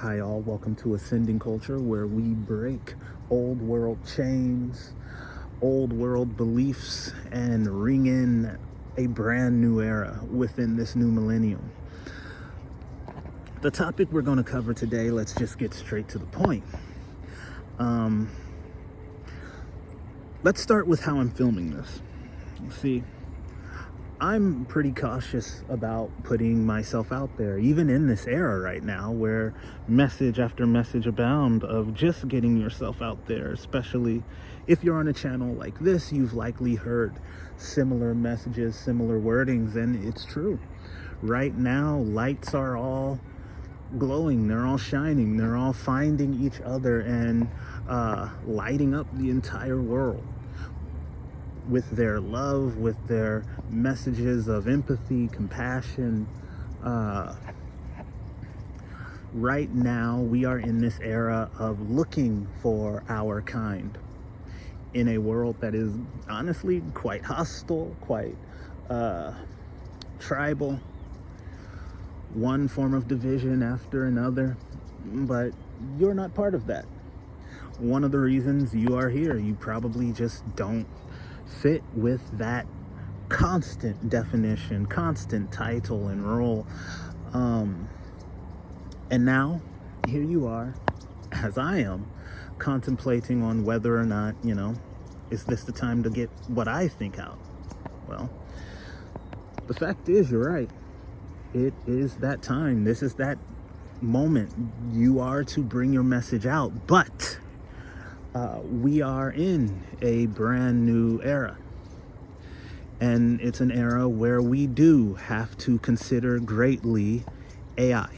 Hi all, welcome to Ascending Culture, where we break old world chains, old world beliefs, and ring in a brand new era within this new millennium. The topic we're going to cover today, let's just get straight to the point. Let's start with how I'm filming this. See, I'm pretty cautious about putting myself out there, even in this era right now where message after message abound of just getting yourself out there. Especially if you're on a channel like this, you've likely heard similar messages, similar wordings, and it's true. Right now, lights are all glowing, they're all shining, they're all finding each other and lighting up the entire world with their love, with their messages of empathy, compassion. Right now, we are in this era of looking for our kind in a world that is honestly quite hostile, quite tribal, one form of division after another, but you're not part of that. One of the reasons you are here, you probably just don't fit with that constant definition, constant title and role. And now here you are, as I am, contemplating on whether or not, is this the time to get what I think out? Well, the fact is, you're right. It is that time. This is that moment. You are to bring your message out, but we are in a brand new era, and it's an era where we do have to consider greatly AI.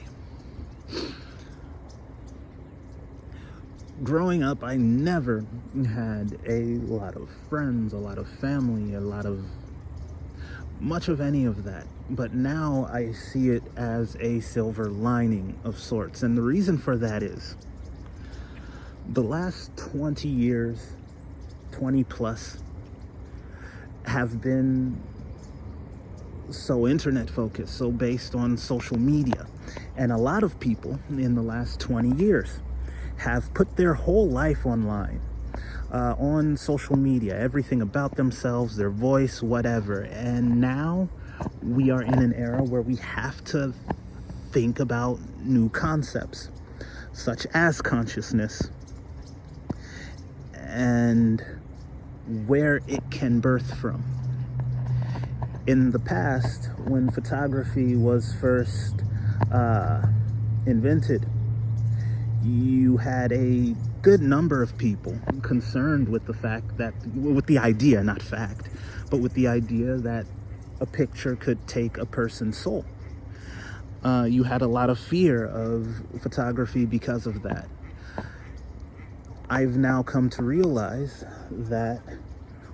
Growing up, I never had a lot of friends, a lot of family, much of any of that, but now I see it as a silver lining of sorts. And the reason for that is the last 20 years, 20 plus, have been so internet focused, so based on social media. And a lot of people in the last 20 years have put their whole life online, on social media, everything about themselves, their voice, whatever. And now we are in an era where we have to think about new concepts, such as consciousness, and where it can birth from. In the past, when photography was first invented, you had a good number of people concerned with the idea, not fact, but with the idea that a picture could take a person's soul. You had a lot of fear of photography because of that. I've now come to realize that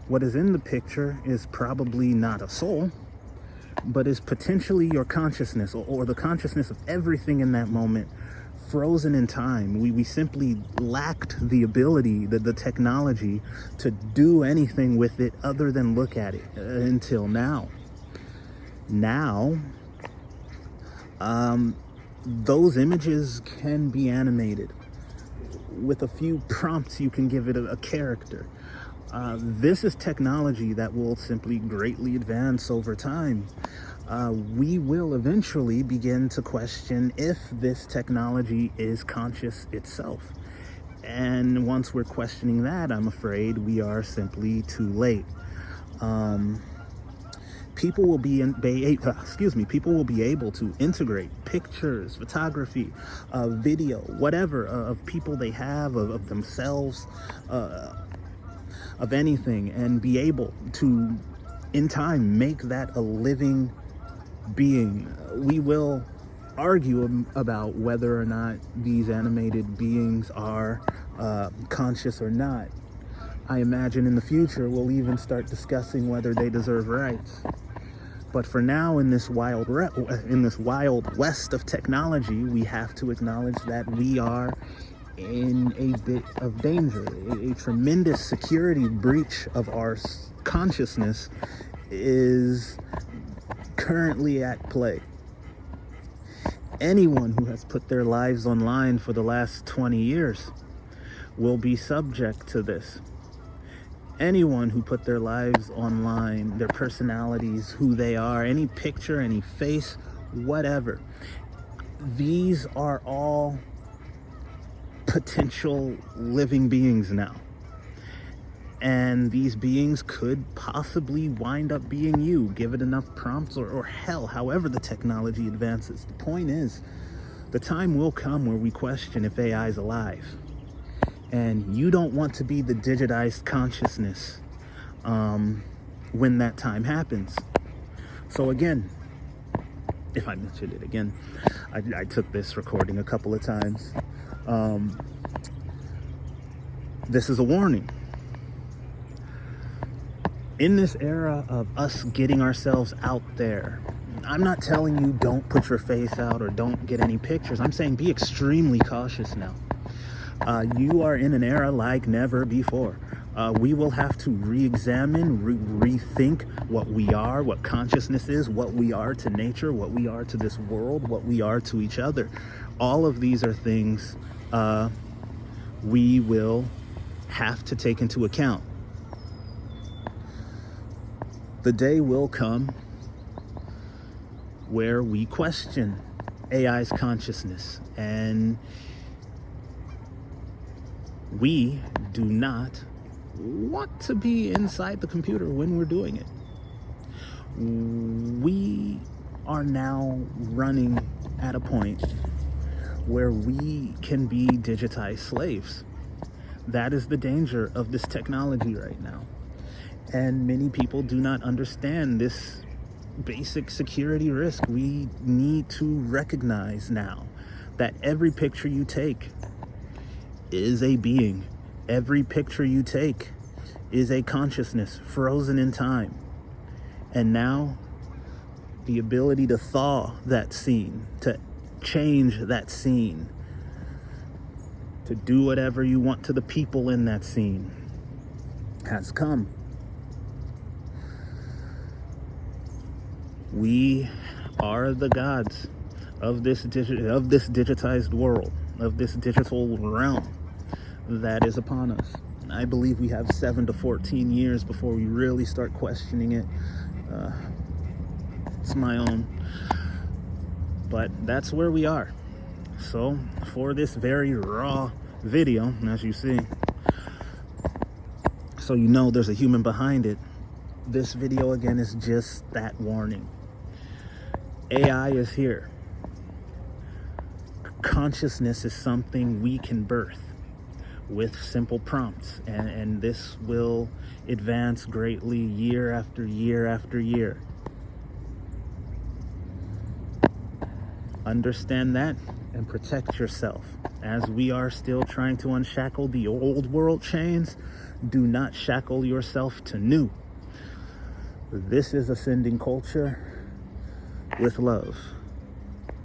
what is in the picture is probably not a soul, but is potentially your consciousness, or the consciousness of everything in that moment, frozen in time. We simply lacked the ability, the technology to do anything with it other than look at it until now. Now, those images can be animated. With a few prompts, you can give it a character. This is technology that will simply greatly advance over time. We will eventually begin to question if this technology is conscious itself. And once we're questioning that, I'm afraid we are simply too late. People will be able to integrate pictures, photography, video, whatever, of people they have, of themselves, of anything, and be able to, in time, make that a living being. We will argue about whether or not these animated beings are conscious or not. I imagine in the future we'll even start discussing whether they deserve rights. But for now, in this wild west of technology, we have to acknowledge that we are in a bit of danger. A tremendous security breach of our consciousness is currently at play. Anyone who has put their lives online for the last 20 years will be subject to this. Anyone who put their lives online, their personalities, who they are, any picture, any face, whatever. These are all potential living beings now. And these beings could possibly wind up being you, give it enough prompts, or hell, however the technology advances. The point is, the time will come where we question if AI is alive. And you don't want to be the digitized consciousness when that time happens. So again, if I mentioned it again, I took this recording a couple of times. This is a warning. In this era of us getting ourselves out there, I'm not telling you don't put your face out or don't get any pictures. I'm saying be extremely cautious now. You are in an era like never before. We will have to re-examine, rethink what we are, what consciousness is, what we are to nature, what we are to this world, what we are to each other. All of these are things we will have to take into account. The day will come where we question AI's consciousness, and we do not want to be inside the computer when we're doing it. We are now running at a point where we can be digitized slaves. That is the danger of this technology right now. And many people do not understand this basic security risk. We need to recognize now that every picture you take is a being. Every picture you take is a consciousness frozen in time. And now the ability to thaw that scene, to change that scene, to do whatever you want to the people in that scene has come. We are the gods of this digitized world, of this digital realm that is upon us. I believe we have 7 to 14 years before we really start questioning it. It's my own, but that's where we are. So for this very raw video, as you see, so you know there's a human behind it, this video again is just that warning. AI is here. Consciousness is something we can birth with simple prompts, and this will advance greatly year after year after year. Understand that and protect yourself. As we are still trying to unshackle the old world chains, do not shackle yourself to new. This is Ascending Culture with love.